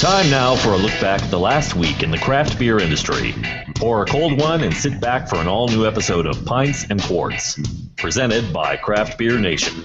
Time now for a look back at the last week in the craft beer industry. Pour a cold one and sit back for an all-new episode of Pints and Quarts, presented by Craft Beer Nation.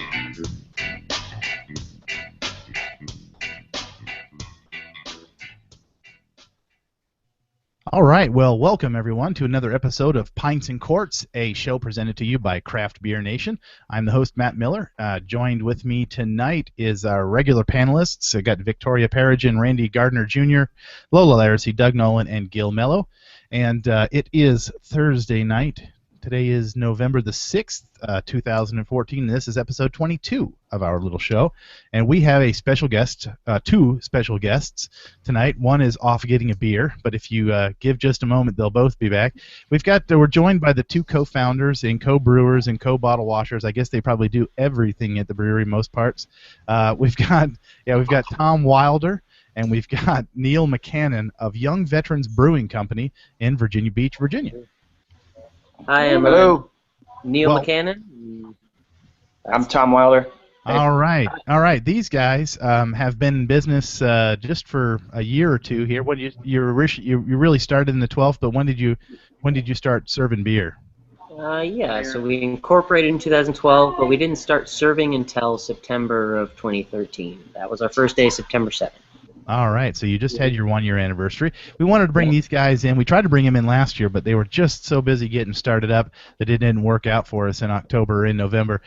All right, well, welcome everyone to another episode of Pints and Quarts, a show presented to you by Craft Beer Nation. I'm the host, Matt Miller. Joined with me tonight is our regular panelists. I've got Victoria Perrigan, Randy Gardner Jr., Lola Laracy, Doug Nolan, and Gil Mello. And it is Thursday night. Today is November the 6th, 2014. This is episode 22 of our little show. And we have a special guest, two special guests tonight. One is off getting a beer, but if you give just a moment, they'll both be back. We're joined by the two co-founders and co-brewers and co-bottle washers. I guess they probably do everything at the brewery, most parts. We've got Tom Wilder, and we've got Neil McCanon of Young Veterans Brewing Company in Virginia Beach, Virginia. Hi, I'm Neil McCanon. I'm Tom Wilder. Hey. All right. These guys have been in business just for a year or two here. When you really started in the 12th, but when did you start serving beer? So we incorporated in 2012, but we didn't start serving until September of 2013. That was our first day, September 7th. All right, so you just had your one-year anniversary. We wanted to bring these guys in. We tried to bring them in last year, but they were just so busy getting started up that it didn't work out for us in October or in November.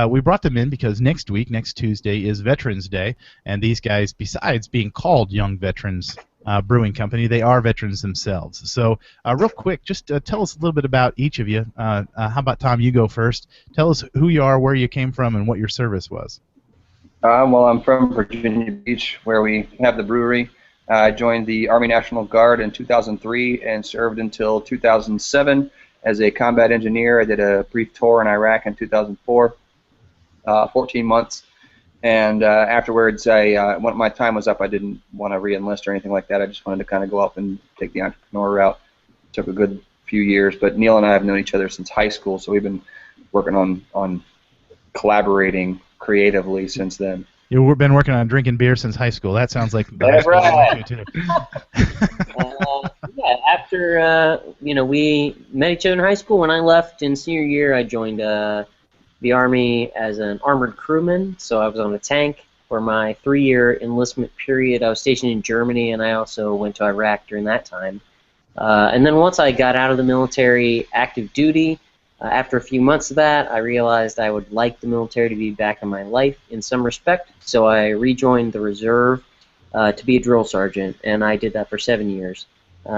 We brought them in because next Tuesday, is Veterans Day, and these guys, besides being called Young Veterans Brewing Company, they are veterans themselves. So real quick, just tell us a little bit about each of you. How about, Tom, you go first. Tell us who you are, where you came from, and what your service was. Well, I'm from Virginia Beach, where we have the brewery. I joined the Army National Guard in 2003 and served until 2007 as a combat engineer. I did a brief tour in Iraq in 2004, 14 months. And afterwards, when my time was up, I didn't want to re-enlist or anything like that. I just wanted to kind of go up and take the entrepreneur route. It took a good few years, but Neil and I have known each other since high school, so we've been working on collaborating creatively since then. You've been working on drinking beer since high school. That sounds like the That's right. Too. After we met each other in high school. When I left in senior year, I joined the Army as an armored crewman. So I was on a tank for my 3-year enlistment period. I was stationed in Germany, and I also went to Iraq during that time. And then once I got out of the military, active duty. After a few months of that, I realized I would like the military to be back in my life in some respect, so I rejoined the reserve to be a drill sergeant, and I did that for 7 years.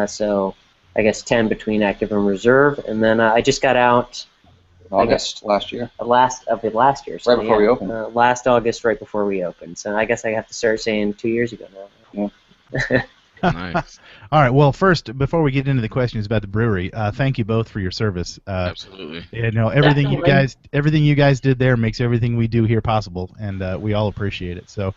So I guess 10 between active and reserve, and then I just got out August last year. Last year. So right before we opened. Last August, right before we opened. So I guess I have to start saying 2 years ago now. Yeah. Nice. All right. Well, first, before we get into the questions about the brewery, thank you both for your service. Absolutely. Everything you guys did there makes everything we do here possible, and we all appreciate it. So,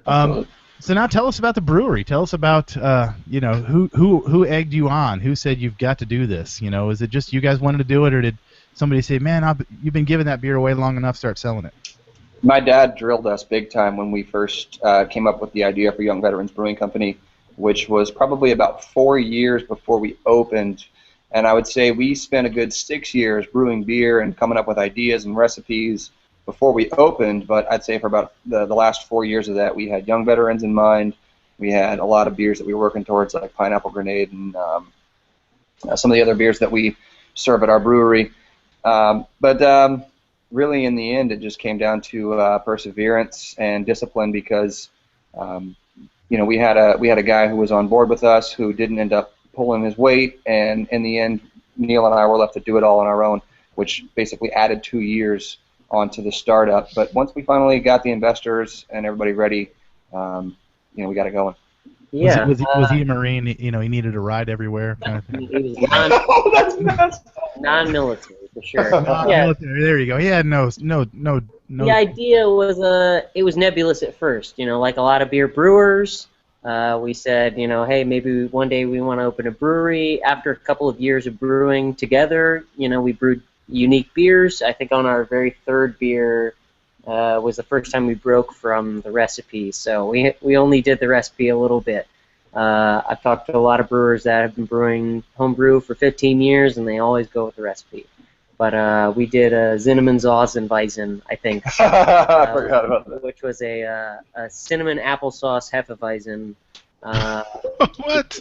so now tell us about the brewery. Tell us about who egged you on, who said you've got to do this. Is it just you guys wanted to do it, or did somebody say, man, you've been giving that beer away long enough, start selling it? My dad drilled us big time when we first came up with the idea for Young Veterans Brewing Company, which was probably about 4 years before we opened. And I would say we spent a good 6 years brewing beer and coming up with ideas and recipes before we opened. But I'd say for about the last 4 years of that, we had Young Veterans in mind. We had a lot of beers that we were working towards, like Pineapple Grenade and some of the other beers that we serve at our brewery. But really, in the end, it just came down to perseverance and discipline because we had a guy who was on board with us who didn't end up pulling his weight, and in the end, Neil and I were left to do it all on our own, which basically added 2 years onto the startup. But once we finally got the investors and everybody ready, we got it going. Yeah. Was he a Marine? He needed a ride everywhere. Kind of thing. He was non-military for sure. Non-military. There you go. He had no. The idea was it was nebulous at first. Like a lot of beer brewers, we said, hey, maybe one day we want to open a brewery. After a couple of years of brewing together, we brewed unique beers. I think on our very third beer was the first time we broke from the recipe. So we only did the recipe a little bit. I've talked to a lot of brewers that have been brewing homebrew for 15 years, and they always go with the recipe. But we did a Zinnemann Weizen, I think, I forgot about that. which was a cinnamon applesauce Hefeweizen. What?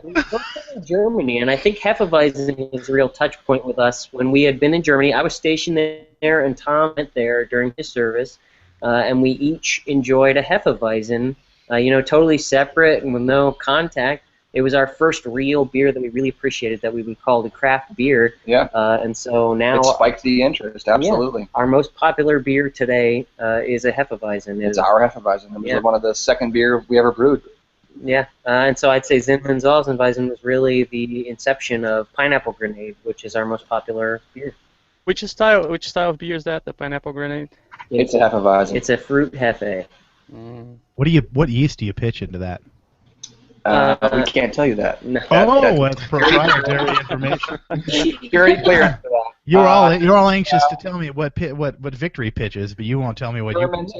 We worked in Germany, and I think Hefeweizen was a real touch point with us. When we had been in Germany, I was stationed there, and Tom went there during his service, and we each enjoyed a Hefeweizen, totally separate and with no contact. It was our first real beer that we really appreciated that we would call the craft beer. Yeah. And so now It spiked the interest, absolutely. Yeah, our most popular beer today is a Hefeweizen. It's our Hefeweizen. It was one of the second beer we ever brewed. Yeah, and so I'd say Zinnemann Weizen was really the inception of Pineapple Grenade, which is our most popular beer. Which style of beer is that? The Pineapple Grenade? It's a Hefeweizen. It's a fruit hefe. What yeast do you pitch into that? We can't tell you that. No. That's proprietary information. You're already clear after that. You're all anxious to tell me what victory pitch is, but you won't tell me what you pitch.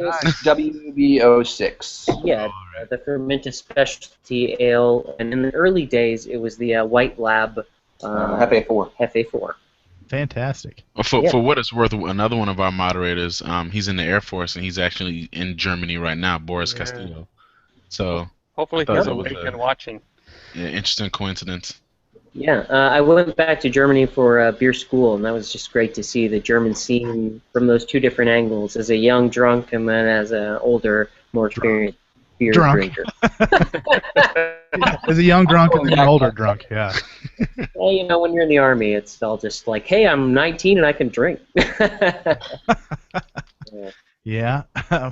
WB06. Yeah, the fermented specialty ale, and in the early days it was the White Lab Hefe 4. Hefe 4. Fantastic. For what it's worth, another one of our moderators, he's in the Air Force and he's actually in Germany right now, Boris Castillo. So hopefully he's awake and watching. Yeah, interesting coincidence. Yeah, I went back to Germany for beer school, and that was just great to see the German scene from those two different angles, as a young drunk and then as an older, more experienced beer drinker. As a young drunk and then an older drunk, yeah. Well, when you're in the Army, it's all just like, hey, I'm 19 and I can drink. Yeah,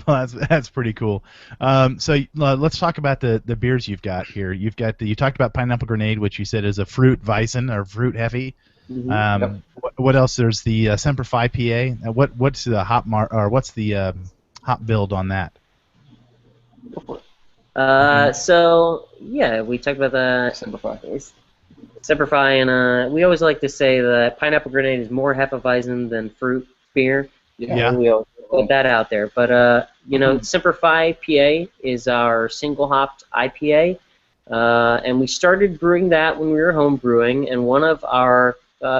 well, that's pretty cool. So let's talk about the beers you've got here. You talked about Pineapple Grenade, which you said is a fruit Weizen or fruit heavy. Mm-hmm. What else? There's the Semper Fi PA. What's the hop what's the hop build on that? So yeah, we talked about the Semper Fi, and we always like to say that Pineapple Grenade is more Hefeweizen than fruit beer. Yeah. We always put that out there. But Semper Fi PA is our single hopped IPA, and we started brewing that when we were home brewing. And one of our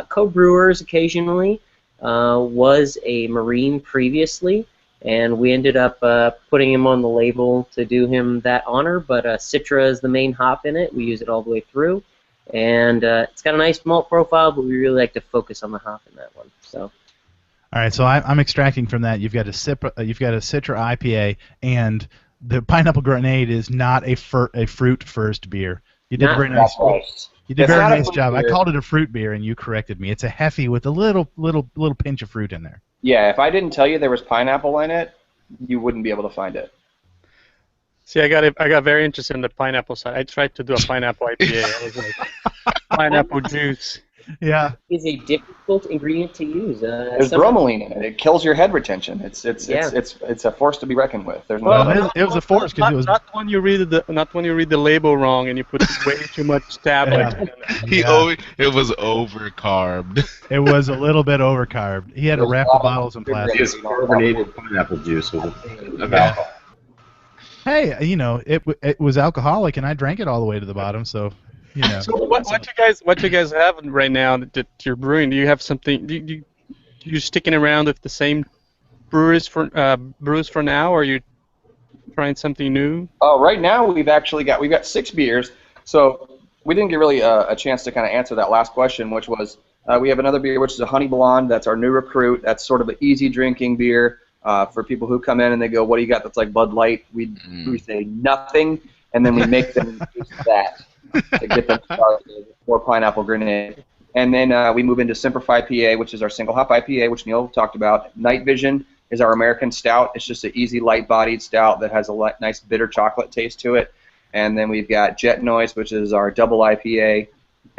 co-brewers occasionally was a Marine previously, and we ended up putting him on the label to do him that honor. But Citra is the main hop in it. We use it all the way through, and it's got a nice malt profile, but we really like to focus on the hop in that one. So. All right, so I'm extracting from that. You've got a Citra IPA, and the Pineapple Grenade is not a fruit first beer. You did a very nice. You did a very nice job. I called it a fruit beer, and you corrected me. It's a hefe with a little pinch of fruit in there. Yeah, if I didn't tell you there was pineapple in it, you wouldn't be able to find it. See, I got very interested in the pineapple side. I tried to do a pineapple IPA. I was like, pineapple juice. Yeah. It's a difficult ingredient to use. There's bromelain in it. It kills your head retention. It's a force to be reckoned with. There's no. It was a force because it was not when you read the label wrong and you put way too much tablet. Yeah. It was overcarbed. It was a little bit overcarbed. He had to wrap the bottles in plastic. It's carbonated pineapple juice with alcohol. Hey, it was alcoholic, and I drank it all the way to the bottom. So. So what you guys have right now that you're brewing? Do you have something? You sticking around with the same brews for now, or are you trying something new? Oh, right now we've got 6 beers. So we didn't get really a chance to kind of answer that last question, which was we have another beer which is a honey blonde. That's our new recruit. That's sort of an easy drinking beer for people who come in and they go, "What do you got that's like Bud Light?" We say nothing, and then we make them use that. To get them started for Pineapple Grenade. And then we move into Semper Fi PA, which is our single hop IPA, which Neil talked about. Night Vision is our American stout. It's just an easy, light-bodied stout that has a nice bitter chocolate taste to it. And then we've got Jet Noise, which is our double IPA,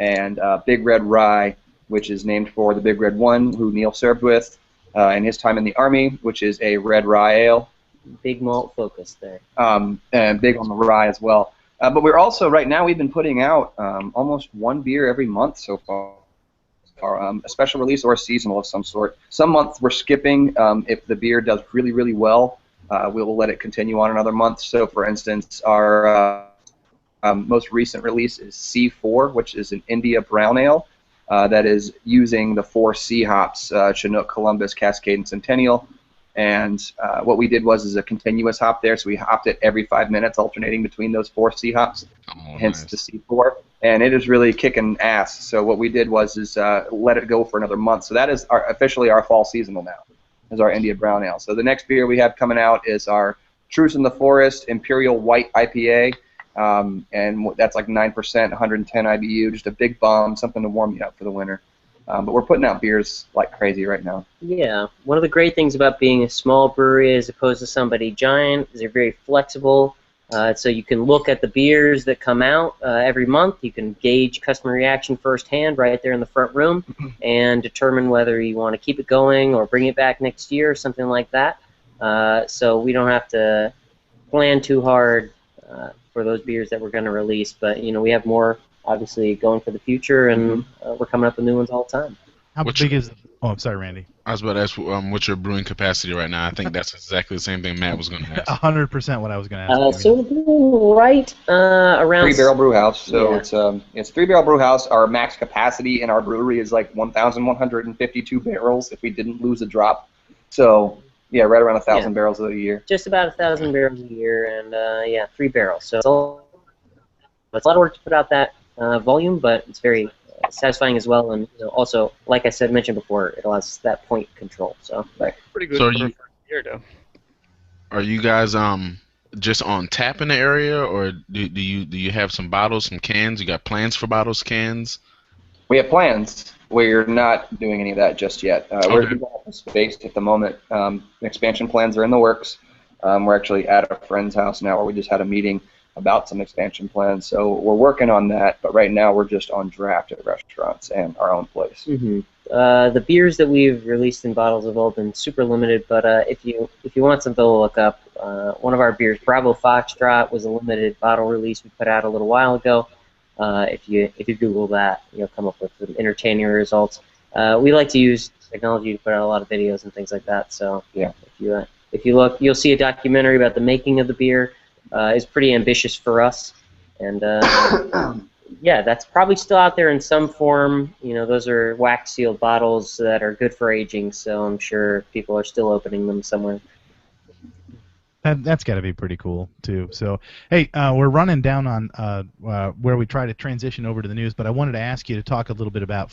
and Big Red Rye, which is named for the Big Red One, who Neil served with in his time in the Army, which is a red rye ale. Big malt focus there. And big on the rye as well. But we're also, right now, we've been putting out almost 1 beer every month so far, a special release or a seasonal of some sort. Some months we're skipping. If the beer does really, really well, we will let it continue on another month. So, for instance, our most recent release is C4, which is an India brown ale that is using the 4 C hops, Chinook, Columbus, Cascade, and Centennial. And what we did was a continuous hop there, so we hopped it every 5 minutes, alternating between those 4 C hops, hence the C4. And it is really kicking ass. So what we did was let it go for another month. So that is officially our fall seasonal now, is our India Brown Ale. So the next beer we have coming out is our Truce in the Forest Imperial White IPA, and that's like 9%, 110 IBU, just a big bomb, something to warm you up for the winter. But we're putting out beers like crazy right now. Yeah, one of the great things about being a small brewery as opposed to somebody giant is they're very flexible. So you can look at the beers that come out every month. You can gauge customer reaction firsthand right there in the front room and determine whether you want to keep it going or bring it back next year or something like that. So we don't have to plan too hard for those beers that we're going to release. But, we have more, obviously, going for the future, and we're coming up with new ones all the time. How big is... Oh, I'm sorry, Randy. I was about to ask what's your brewing capacity right now. I think that's exactly the same thing Matt was going to ask. 100% what I was going to ask. So we're doing right around... 3-barrel brew house. So it's 3-barrel brew house. Our max capacity in our brewery is like 1,152 barrels if we didn't lose a drop. So, yeah, right around 1,000 barrels a year. Just about 1,000 barrels a year, and 3 barrels. So it's a lot of work to put out that volume, but it's very satisfying as well, and also, like I mentioned before, it allows that point control. So pretty good. So for a year, though. Are you guys just on tap in the area, or do you have some bottles, some cans? You got plans for bottles, cans? We have plans. We're not doing any of that just yet. We're developing space at the moment. Expansion plans are in the works. We're actually at a friend's house now where we just had a meeting about some expansion plans. So we're working on that, but right now we're just on draft at restaurants and our own place. The beers that we've released in bottles have all been super limited, but if you want something to look up, one of our beers, Bravo Foxtrot, was a limited bottle release we put out a little while ago. If you Google that, you'll come up with some entertaining results. We like to use technology to put out a lot of videos and things like that. So yeah, if you look, you'll see a documentary about the making of the beer. Is pretty ambitious for us, and yeah, that's probably still out there in some form. Those are wax sealed bottles that are good for aging, so I'm sure people are still opening them somewhere. That's got to be pretty cool too. So, hey, we're running down on where we try to transition over to the news, but I wanted to ask you to talk a little bit about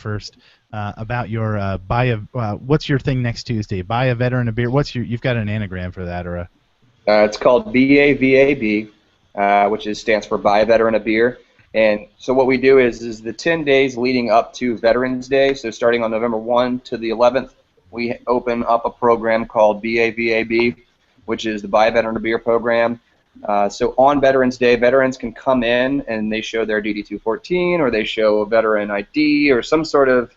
your buy a. What's your thing next Tuesday? Buy a veteran a beer. You've got an anagram for that, or a? It's called BAVAB, which stands for Buy a Veteran a Beer. And so what we do is the 10 days leading up to Veterans Day, so starting on November 1 to the 11th, we open up a program called BAVAB, which is the Buy a Veteran a Beer program. So on Veterans Day, veterans can come in and they show their DD-214, or they show a veteran ID or some sort of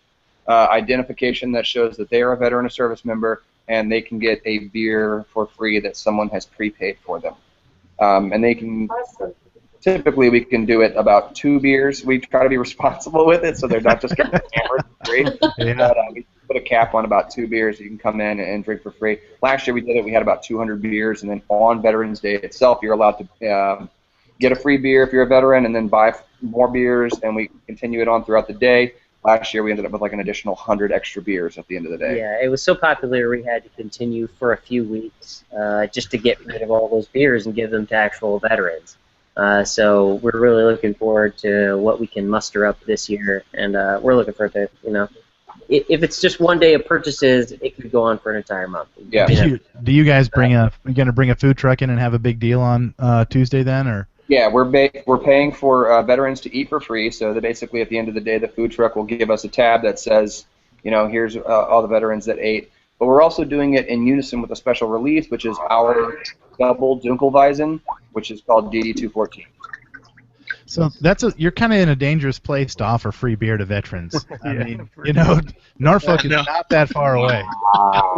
identification that shows that they are a veteran or service member, and they can get a beer for free that someone has prepaid for them. And they can, typically we can do it about 2 beers. We try to be responsible with it so they're not just getting hammered for free. Yeah. But, we put a cap on about 2 beers. You can come in and drink for free. Last year we did it. We had about 200 beers, and then on Veterans Day itself, you're allowed to get a free beer if you're a veteran, and then buy more beers, and we continue it on throughout the day. Last year we ended up with like an additional 100 extra beers at the end of the day. Yeah, it was so popular we had to continue for a few weeks just to get rid of all those beers and give them to actual veterans. So we're really looking forward to what we can muster up this year, and we're looking for it to, if it's just one day of purchases, it could go on for an entire month. Yeah. Do you guys are you going to bring a food truck in and have a big deal on Tuesday then, or? Yeah, we're paying for veterans to eat for free. So that basically at the end of the day, the food truck will give us a tab that says, here's all the veterans that ate. But we're also doing it in unison with a special release, which is our double Dunkelweizen, which is called DD-214. So you're kind of in a dangerous place to offer free beer to veterans. I mean, Norfolk is not that far away.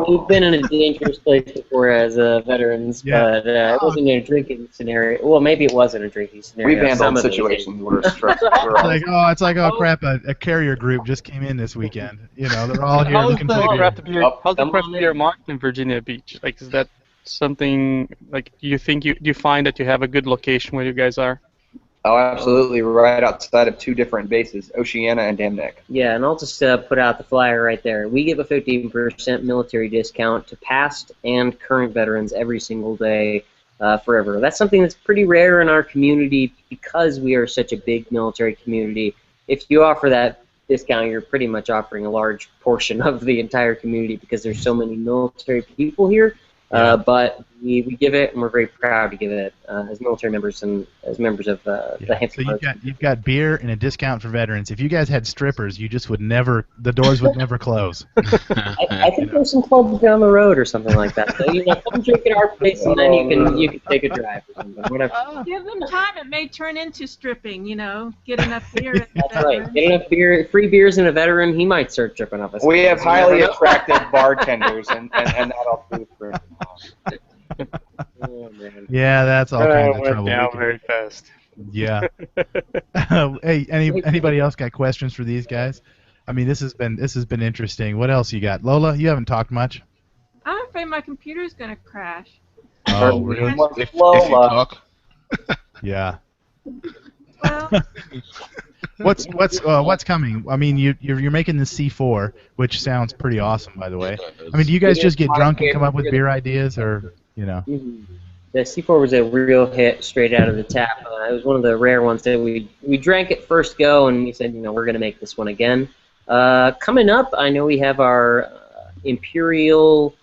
We've been in a dangerous place before as veterans, but it wasn't in a drinking scenario. Well, maybe it wasn't a drinking scenario. We've handled situations where it's like, oh crap, a carrier group just came in this weekend. They're all here looking for beer. How's the craft beer market in Virginia Beach? Like, is that something like do you find that you have a good location where you guys are? Oh, absolutely, right outside of two different bases, Oceana and Damnick. Yeah, and I'll just put out the flyer right there. We give a 15% military discount to past and current veterans every single day, forever. That's something that's pretty rare in our community because we are such a big military community. If you offer that discount, you're pretty much offering a large portion of the entire community because there's so many military people here. But we give it, and we're very proud to give it as military members and as members of the Hampton. So you've got beer and a discount for veterans. If you guys had strippers, you just would never, the doors would never close. I think there's some clubs down the road or something like that. So come drink at our place, and then you can take a drive or something. Whatever. Give them time. It may turn into stripping. Get enough beer. That's right. Get enough beer, free beers, and a veteran. He might start tripping up us. We have highly attractive bartenders, and that'll do for him. Oh, man. Yeah, that's all kinds of went trouble. down very fast. Yeah. Hey, anybody else got questions for these guys? I mean, this has been interesting. What else you got, Lola? You haven't talked much. I'm afraid my computer's gonna crash. Oh, really? If you talk. Yeah. Well, What's coming? I mean, you're making the C4, which sounds pretty awesome, by the way. I mean, do you guys just get drunk and come up with beer ideas, or The C4 was a real hit straight out of the tap. It was one of the rare ones that we drank at first go, and we said, we're going to make this one again. Coming up, I know we have our Imperial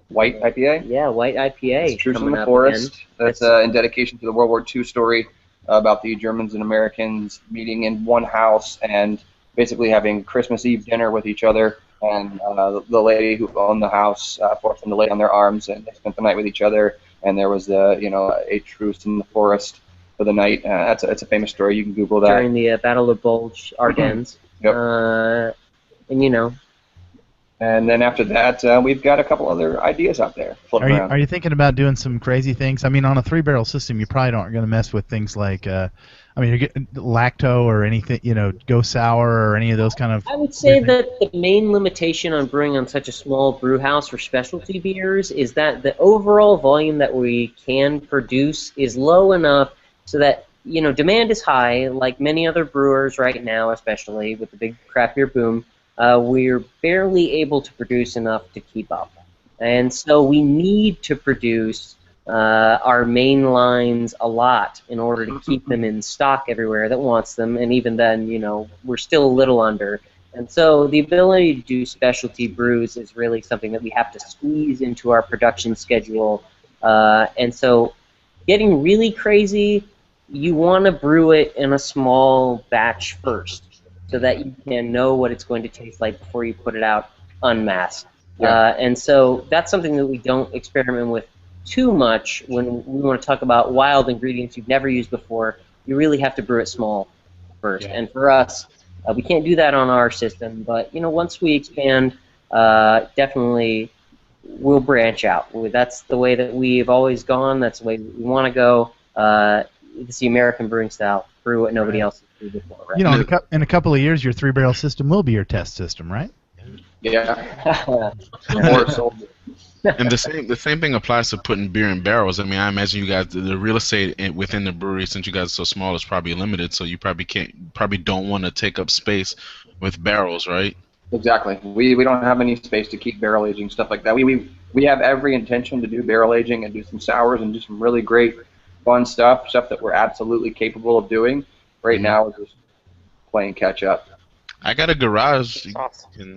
White IPA? Yeah, White IPA. Truce in coming the up Forest. again. That's in dedication to the World War II story about the Germans and Americans meeting in one house and basically having Christmas Eve dinner with each other. And the lady who owned the house forced them to lay on their arms, and they spent the night with each other. And there was a truce in the forest for the night. It's a famous story. You can Google that. During the Battle of Bulge, Ardennes. Yep. And then after that, we've got a couple other ideas out there floating around. Are you thinking about doing some crazy things? I mean, on a 3-barrel system, you probably aren't going to mess with things like, you're getting lacto or anything, go sour or any of those kind of. I would say that the main limitation on brewing on such a small brew house for specialty beers is that the overall volume that we can produce is low enough so that demand is high, like many other brewers right now, especially with the big craft beer boom. We're barely able to produce enough to keep up. And so we need to produce our main lines a lot in order to keep them in stock everywhere that wants them. And even then, we're still a little under. And so the ability to do specialty brews is really something that we have to squeeze into our production schedule. And so getting really crazy, you want to brew it in a small batch first, so that you can know what it's going to taste like before you put it out unmasked. Yeah. And so that's something that we don't experiment with too much when we want to talk about wild ingredients you've never used before. You really have to brew it small first. Yeah. And for us, we can't do that on our system, but once we expand, definitely we'll branch out. That's the way that we've always gone. That's the way we want to go. It's the American brewing style. Brew what nobody else has brewed before, right? In a couple of years, your 3-barrel system will be your test system, right? Yeah. And the same thing applies to putting beer in barrels. I mean, I imagine you guys, the real estate within the brewery, since you guys are so small, is probably limited. So you probably don't want to take up space with barrels, right? Exactly. We don't have any space to keep barrel aging stuff like that. We have every intention to do barrel aging and do some sours and do some really great fun stuff that we're absolutely capable of doing. Right now, we're just playing catch up. I got a garage. Awesome.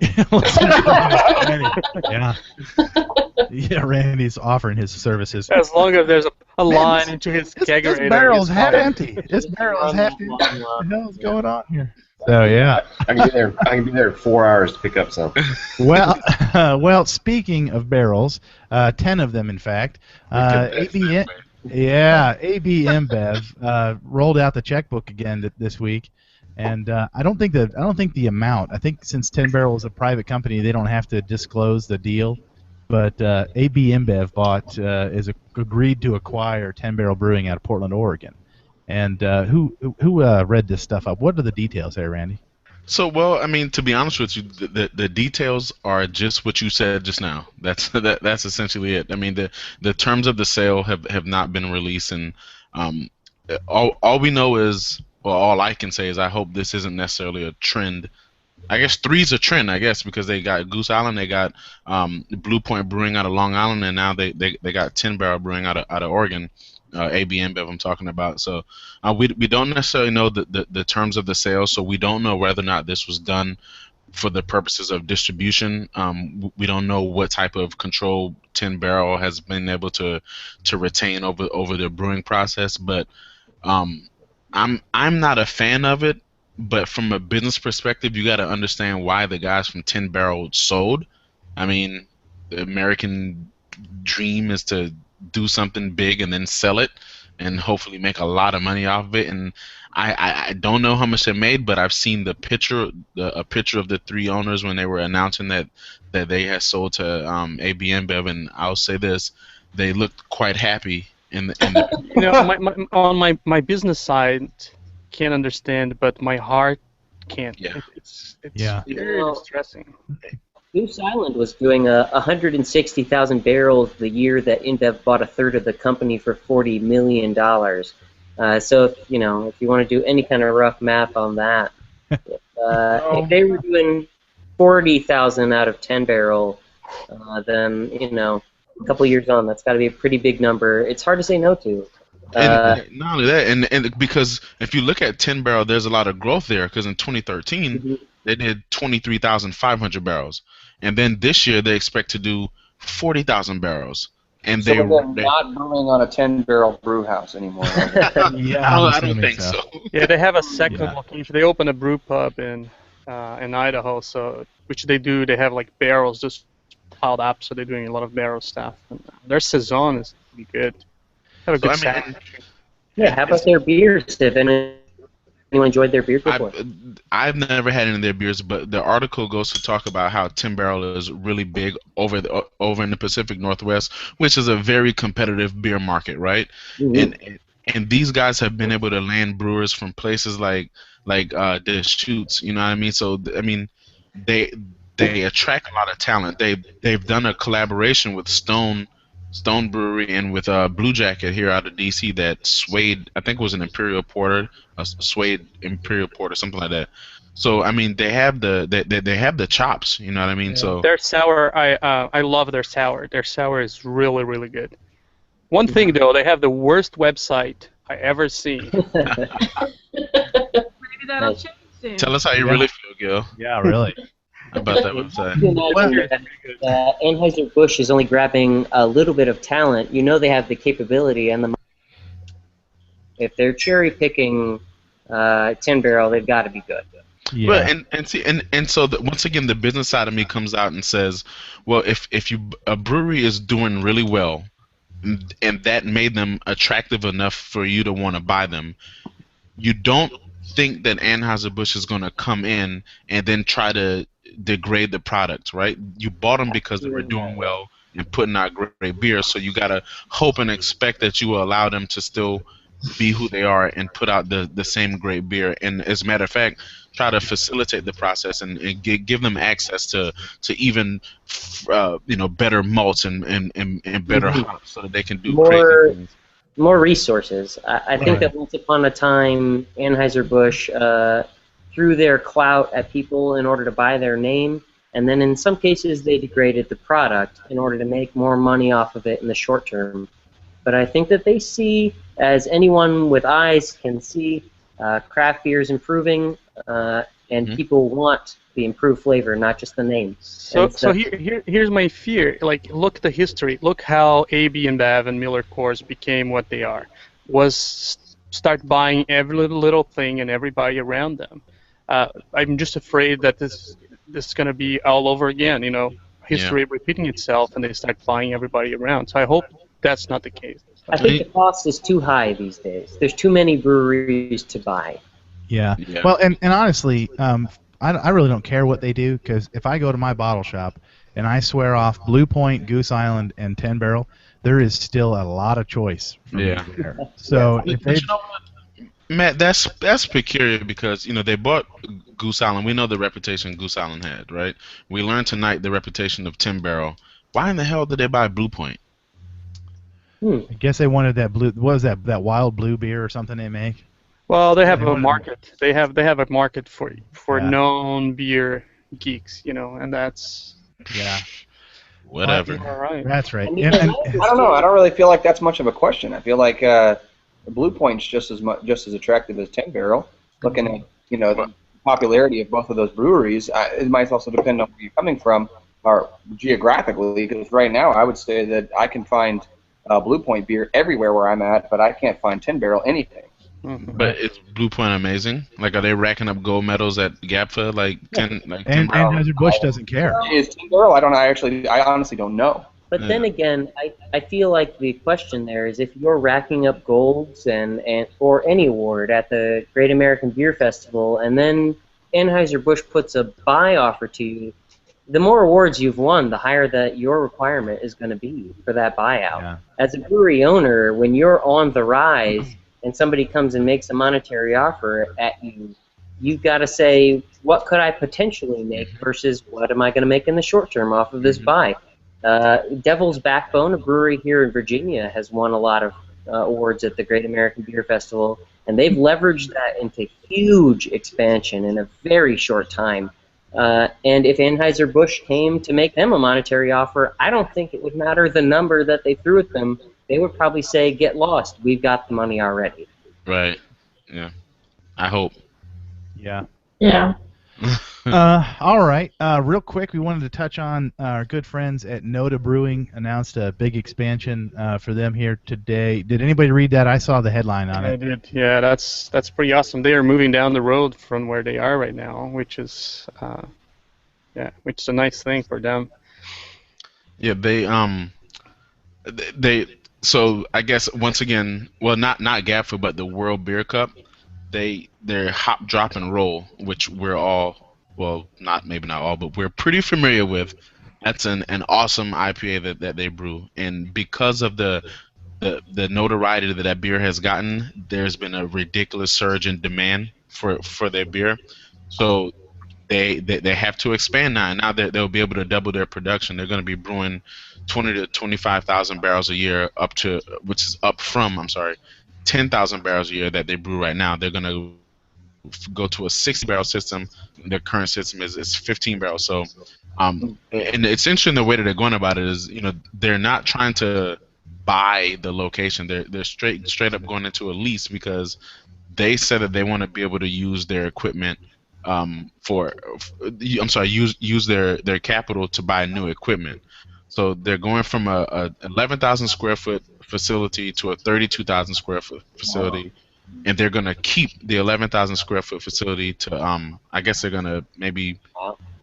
Yeah, Randy's offering his services. As long as there's a line into his kegerator. This barrel's half empty. This barrel is half empty. What the hell is going on here? So yeah, I can be there 4 hours to pick up some. Well, speaking of barrels, 10 of them, in fact. AB InBev rolled out the checkbook again this week, and I don't think the amount. I think since 10 Barrel is a private company, they don't have to disclose the deal. But AB InBev agreed to acquire 10 Barrel Brewing out of Portland, Oregon. And who read this stuff up? What are the details there, Randy? So, well, I mean, to be honest with you, the details are just what you said just now. That's essentially it. I mean, the terms of the sale have not been released, and all we know is, well, all I can say is I hope this isn't necessarily a trend. I guess three's a trend, I guess, because they got Goose Island, they got Blue Point Brewing out of Long Island, and now they got 10 Barrel Brewing out of Oregon, AB InBev I'm talking about. So we don't necessarily know the terms of the sale, so we don't know whether or not this was done for the purposes of distribution. We don't know what type of control 10 Barrel has been able to retain over the brewing process, but I'm not a fan of it, but from a business perspective, you got to understand why the guys from 10 Barrel sold. I mean, the American dream is to do something big and then sell it and hopefully make a lot of money off of it. And I don't know how much they made, but I've seen a picture of the three owners when they were announcing that they had sold to AB InBev, and I'll say this, they looked quite happy in the You know, on my business side can't understand, but my heart can't. Yeah. It's Yeah. very distressing. Goose Island was doing 160,000 barrels the year that InBev bought a third of the company for $40 million. So if you want to do any kind of rough math on that, if they were doing 40,000 out of 10 barrel, then a couple years on, that's got to be a pretty big number. It's hard to say no to. And not only that, and because if you look at 10 Barrel, there's a lot of growth there, because in 2013 they did 23,500 barrels, and then this year they expect to do 40,000 barrels, and So they're not brewing on a 10-barrel brew house anymore. Right? I don't think so. Yeah, they have a second location. They opened a brew pub in Idaho, so which they do. They have like barrels just piled up, so they're doing a lot of barrel stuff. And their saison is pretty good. Have a good sandwich. Yeah, how about their beers? Have anyone enjoyed their beers before? I've never had any of their beers, but the article goes to talk about how 10 Barrel is really big over in the Pacific Northwest, which is a very competitive beer market, right? And these guys have been able to land brewers from places like Deschutes, you know what I mean? So I mean, they attract a lot of talent. They've done a collaboration with Stone Brewery and with Blue Jacket here out of DC that swayed, I think it was an Imperial Porter, a Suede Imperial Porter, something like that. So I mean, they have the chops, you know what I mean? So their sour, I love their sour. Their sour is really, really good. One thing though, they have the worst website I ever seen. Maybe that'll change soon. tell us how you really feel, Gil, Yeah, really. about that website. Anheuser-Busch is only grabbing a little bit of talent. They have the capability and the money. If they're cherry picking 10 Barrel, they've got to be good. Yeah. Well, and so once again, the business side of me comes out and says, well, if a brewery is doing really well, and that made them attractive enough for you to want to buy them, you don't think that Anheuser-Busch is going to come in and then try to degrade the product, right? You bought them because they were doing well and putting out great beer, so you got to hope and expect that you will allow them to still be who they are and put out the same great beer. And as a matter of fact, try to facilitate the process and give them access to even better malts and better hops so that they can do crazy things. More resources. I think that once upon a time, Anheuser-Busch threw their clout at people in order to buy their name, and then in some cases they degraded the product in order to make more money off of it in the short term. But I think that they see, as anyone with eyes can see, craft beer is improving, and people want the improved flavor, not just the name. So here's my fear. Like, look at the history. Look how AB InBev and Miller Coors became what they are. Was start buying every little thing and everybody around them. I'm just afraid that this is going to be all over again. History repeating itself, and they start buying everybody around. So I hope that's not the case. I think the cost is too high these days. There's too many breweries to buy. Yeah. Well, and honestly, I really don't care what they do, because if I go to my bottle shop and I swear off Blue Point, Goose Island, and 10 Barrel, there is still a lot of choice for me there. So if they, Matt, that's peculiar, because they bought Goose Island. We know the reputation Goose Island had, right? We learned tonight the reputation of 10 Barrel. Why in the hell did they buy Blue Point? I guess they wanted that blue. What was that wild blue beer or something they make? Well, they have They a wanted- market. They have a market for Yeah. known beer geeks, and that's Yeah. Whatever. all right. That's right. I mean, And I don't know. I don't really feel like that's much of a question. I feel like Blue Point's just as attractive as 10 Barrel. Looking at the popularity of both of those breweries, it might also depend on where you're coming from, or geographically. Because right now, I would say that I can find Blue Point beer everywhere where I'm at, but I can't find 10 Barrel anything. But is Blue Point amazing? Like, are they racking up gold medals at GABFA? Like, and Anheuser-Busch doesn't care. Is 10 Barrel? I don't know. I honestly don't know. But then again, I feel like the question there is if you're racking up golds and or any award at the Great American Beer Festival, and then Anheuser-Busch puts a buy offer to you, the more awards you've won, the higher that your requirement is going to be for that buyout. Yeah. As a brewery owner, when you're on the rise and somebody comes and makes a monetary offer at you, you've got to say, what could I potentially make versus what am I going to make in the short term off of this buy? Devil's Backbone, a brewery here in Virginia, has won a lot of awards at the Great American Beer Festival, and they've leveraged that into huge expansion in a very short time. And if Anheuser-Busch came to make them a monetary offer, I don't think it would matter the number that they threw at them. They would probably say, get lost. We've got the money already. Right. Yeah. I hope. Yeah. Yeah. All right. Real quick, we wanted to touch on our good friends at Noda Brewing. Announced a big expansion for them here today. Did anybody read that? I saw the headline on I it. did. Yeah, that's pretty awesome. They are moving down the road from where they are right now, which is a nice thing for them. Yeah, they so I guess once again, well, not GABFA, but the World Beer Cup, they're hop, drop, and roll, which we're all, well, maybe not all, but we're pretty familiar with. That's an awesome IPA that they brew, and because of the notoriety that beer has gotten, there's been a ridiculous surge in demand for their beer. So they have to expand now. Now that they'll be able to double their production, they're going to be brewing 20 to 25,000 barrels a year, which is up from 10,000 barrels a year that they brew right now. They're going to go to a 60 barrel system. Their current system is 15 barrels. So, and it's interesting the way that they're going about it is, they're not trying to buy the location. They're straight up going into a lease because they said that they want to be able to use their equipment use their capital to buy new equipment. So they're going from a 11,000 square foot facility to a 32,000 square foot facility, and they're gonna keep the 11,000 square foot facility to I guess they're gonna maybe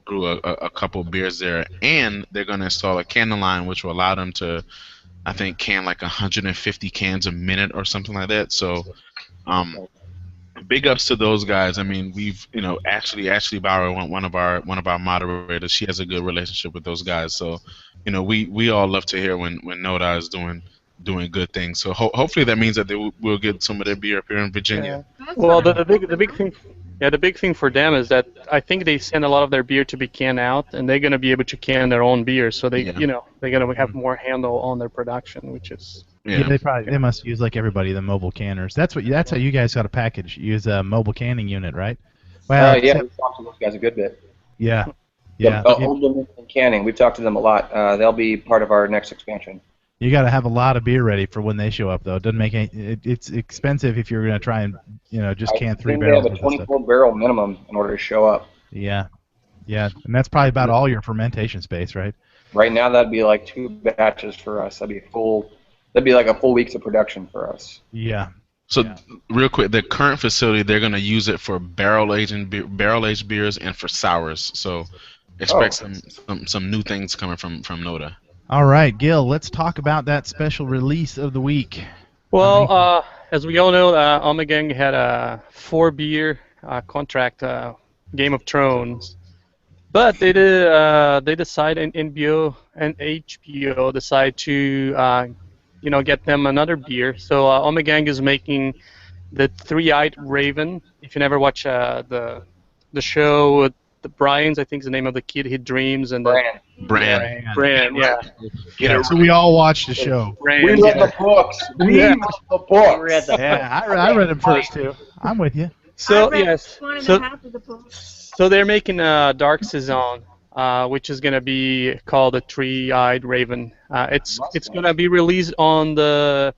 brew a couple beers there, and they're gonna install a canning line which will allow them to, I think, can like 150 cans a minute or something like that. So big ups to those guys. I mean, we've Ashley Bauer, one of our moderators, she has a good relationship with those guys. So we all love to hear when Noda is doing good things. So hopefully that means that they will get some of their beer up here in Virginia. Yeah. Well, the big thing for them is that I think they send a lot of their beer to be canned out, and they're going to be able to can their own beer. So they're going to have more handle on their production, which is. Yeah, they must use, like everybody, the mobile canners. That's how you guys got a package. Use a mobile canning unit, right? Well, Yeah, we've talked to those guys a good bit. Yeah. Old Dominion Canning, we've talked to them a lot. They'll be part of our next expansion. You got to have a lot of beer ready for when they show up, though. It doesn't make it's expensive if you're going to try and just can 3 barrels. They have a 24 barrel minimum in order to show up. Yeah, and that's probably about all your fermentation space, right? Right now, that'd be like 2 batches for us. That'd be like a full week's of production for us. Yeah. So real quick, the current facility, they're going to use it for barrel-aged beers and for sours. So expect some new things coming from Noda. All right, Gil, let's talk about that special release of the week. Well, as we all know, Ommegang had a 4-beer contract, Game of Thrones. But they decided, NBO and HBO decide to get them another beer. So Ommegang is making the 3-Eyed Raven. If you never watch the show, the Brian's, I think is the name of the kid. He dreams and Brand. Brand, yeah. Yeah, so we all watched the show. Brand, We read the books. We Yeah. read the books. We read the Yeah, I read them first too. I'm with you. So I read yes, one and so a half of the book. so they're making a Dark Saison, which is gonna be called the Three-Eyed Raven. It's gonna be released on the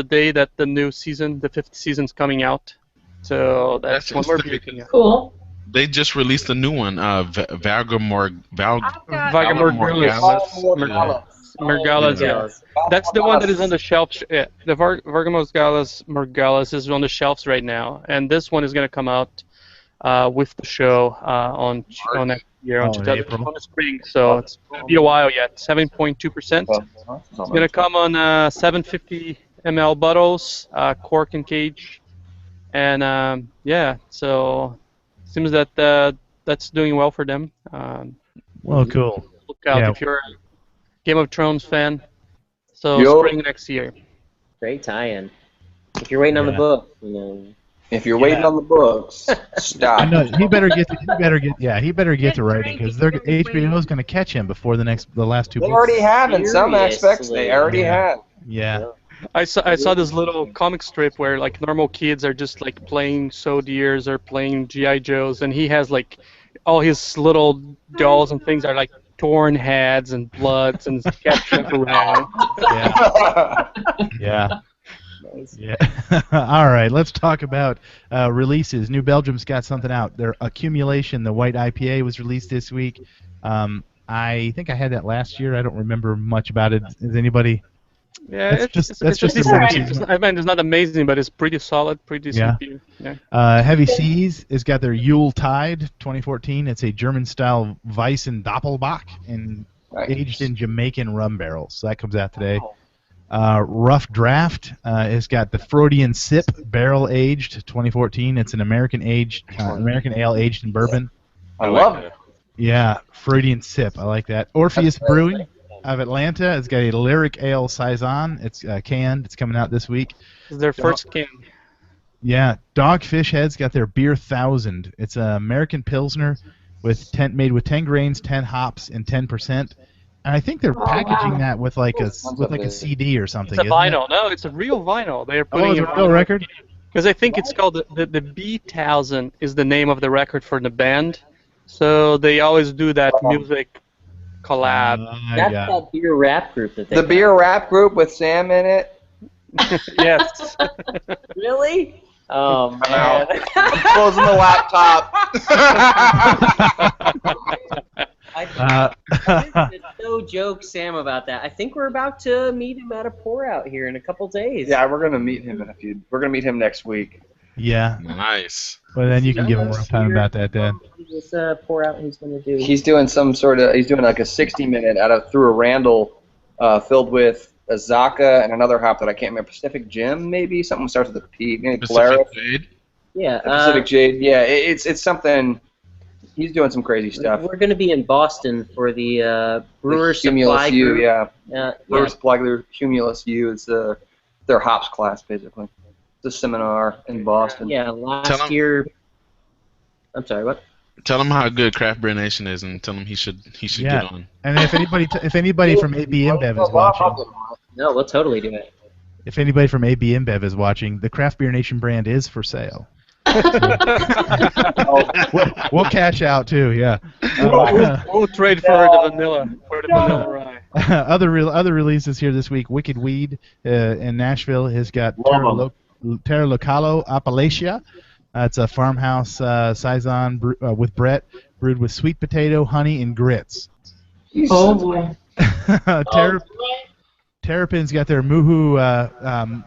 day that the new season, the 5th season's coming out. So that's when we're interesting. making it. Cool. They just released a new one, I've got Margalas, yeah. That's the one that is on the shelf. Yeah, the Vargamos Margalas is on the shelves right now, and this one is going to come out with the show on next year, on April. on the spring. So it's going to be a while yet. 7.2%. It's going to come on 750 ml bottles, cork and cage, and yeah. So seems that that's doing well for them. Well, cool. Look out Yeah. if you're a Game of Thrones fan. So Yo. spring next year. Great tie-in. If you're waiting on the Yeah. book, you know. If you're waiting on the books, stop. I know he better get to writing because Drinking, HBO is going to catch him before the last 2 They books. already have in some aspects. They Seriously. already Yeah. have. Yeah. I saw this little comic strip where like normal kids are just like playing Soldiers or playing GI Joes, and he has like all his little dolls and things are like torn heads and bloods and ketchup around. Yeah. Yeah. Yeah. All right. Let's talk about releases. New Belgium's got something out. Their Accumulation, the white IPA, was released this week. I think I had that last year. I don't remember much about it. Is anybody? Yeah, That's it's just a decent warm beer. season. I mean, it's not amazing, but it's pretty solid, pretty decent beer. Yeah. Heavy Seas has got their Yule Tide 2014. It's a German-style Weissen Doppelbock and aged in Jamaican rum barrels. So that comes out today. Rough Draft has got the Freudian Sip Barrel Aged 2014. It's an American ale aged in bourbon. I love it. Yeah, Freudian Sip. I like that. Orpheus Brewing of Atlanta. It's got a Lyric Ale Saison. It's canned. It's coming out this week. It's their first can. Yeah, Dogfish Head's got their Beer 1000. It's an American Pilsner made with 10 grains, 10 hops, and 10%. And I think they're packaging that with like a CD or something. It's a vinyl. No, it's a real vinyl. They're putting it's a real record? Because I think it's called the B1000 is the name of the record for the band. So they always do that music collab. That's that beer rap group that they The got. beer rap group with Sam in it. Yes. Really? Oh man. Closing the laptop. No joke, Sam, about that. I think we're about to meet him at a pour out here in a couple days. Yeah, we're gonna meet him We're gonna meet him next week. Yeah. Nice. Well, then you can give him more time about that, then. This pour out he's going to do. He's doing he's doing like a 60-minute through a Randall filled with a Zaka and another hop that I can't remember. Pacific Gem, maybe? Something starts with a P. Maybe Polaris. Pacific Jade. Yeah. Pacific Jade. Yeah, it's something. He's doing some crazy stuff. We're going to be in Boston for the Brewers Cumulus Supply U, Group. yeah. Brewers Supply Group, Cumulus U. It's their hops class, basically. It's a seminar in Boston. Yeah, last year. I'm sorry, what? Tell him how good Craft Beer Nation is, and tell him he should get on. And if anybody from AB InBev is watching, No, we'll totally do it. if anybody from AB InBev is watching, the Craft Beer Nation brand is for sale. We'll cash out too, yeah. We'll trade for the vanilla rye. Other releases here this week. Wicked Weed in Nashville has got Terra Localo Appalachia. It's a farmhouse saison with Brett, brewed with sweet potato, honey, and grits. Oh boy. Terrapin's got their Muhu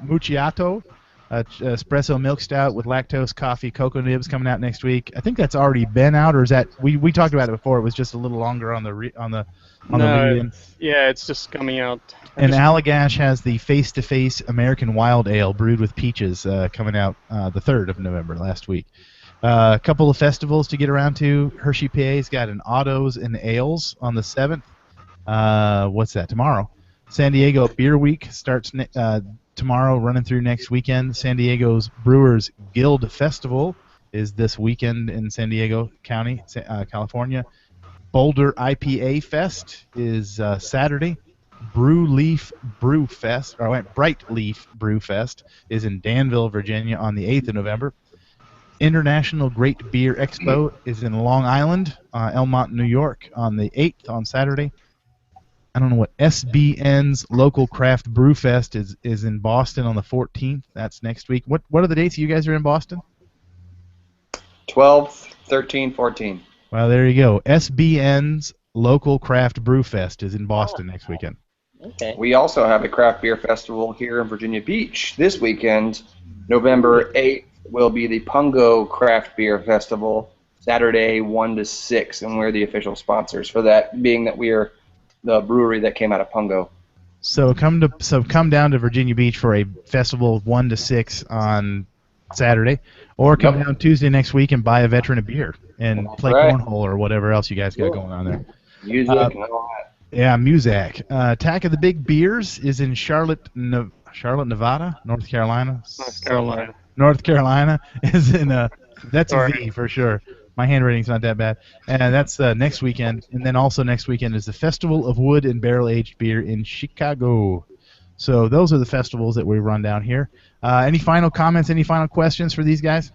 Mucciato espresso milk stout with lactose, coffee, cocoa nibs coming out next week. I think that's already been out, or is that we talked about it before? It was just a little longer on the lead-in. Yeah, it's just coming out. And Allagash has the Face-to-Face American Wild Ale brewed with peaches coming out the 3rd of November last week. A couple of festivals to get around to. Hershey PA's got an Autos and Ales on the 7th. What's that? Tomorrow. San Diego Beer Week starts tomorrow, running through next weekend. San Diego's Brewers Guild Festival is this weekend in San Diego County, California. Boulder IPA Fest is Saturday. Bright Leaf Brew Fest is in Danville, Virginia on the 8th of November. International Great Beer Expo is in Long Island, Elmont, New York on the 8th on Saturday. I don't know what SBN's Local Craft Brew Fest is in Boston on the 14th. That's next week. What are the dates you guys are in Boston? 12, 13, 14. Well, there you go. SBN's Local Craft Brew Fest is in Boston next weekend. Okay. We also have a craft beer festival here in Virginia Beach this weekend. November 8th will be the Pungo Craft Beer Festival, Saturday 1 to 6, and we're the official sponsors for that, being that we are the brewery that came out of Pungo. So come down to Virginia Beach for a festival 1 to 6 on Saturday, or come down Tuesday next week and buy a veteran a beer and play cornhole or whatever else you guys got going on there. Music and all that. Yeah, Muzak. Attack of the Big Beers is in Charlotte, Nevada, North Carolina. North Carolina is in that's a V for sure. My handwriting's not that bad. And that's next weekend. And then also next weekend is the Festival of Wood and Barrel Aged Beer in Chicago. So those are the festivals that we run down here. Any final comments? Any final questions for these guys?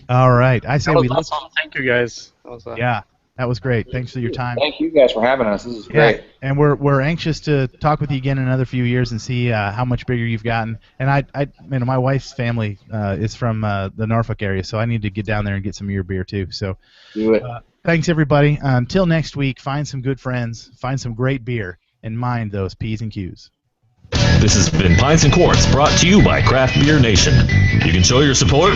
All right. I say we let's. Awesome. Thank you guys. Yeah. That was great. Thanks for your time. Thank you guys for having us. This is great. And we're anxious to talk with you again in another few years and see how much bigger you've gotten. And my wife's family is from the Norfolk area, so I need to get down there and get some of your beer too. So do it. Thanks everybody. Until next week, find some good friends, find some great beer, and mind those P's and Q's. This has been Pints and Quarts, brought to you by Craft Beer Nation. You can show your support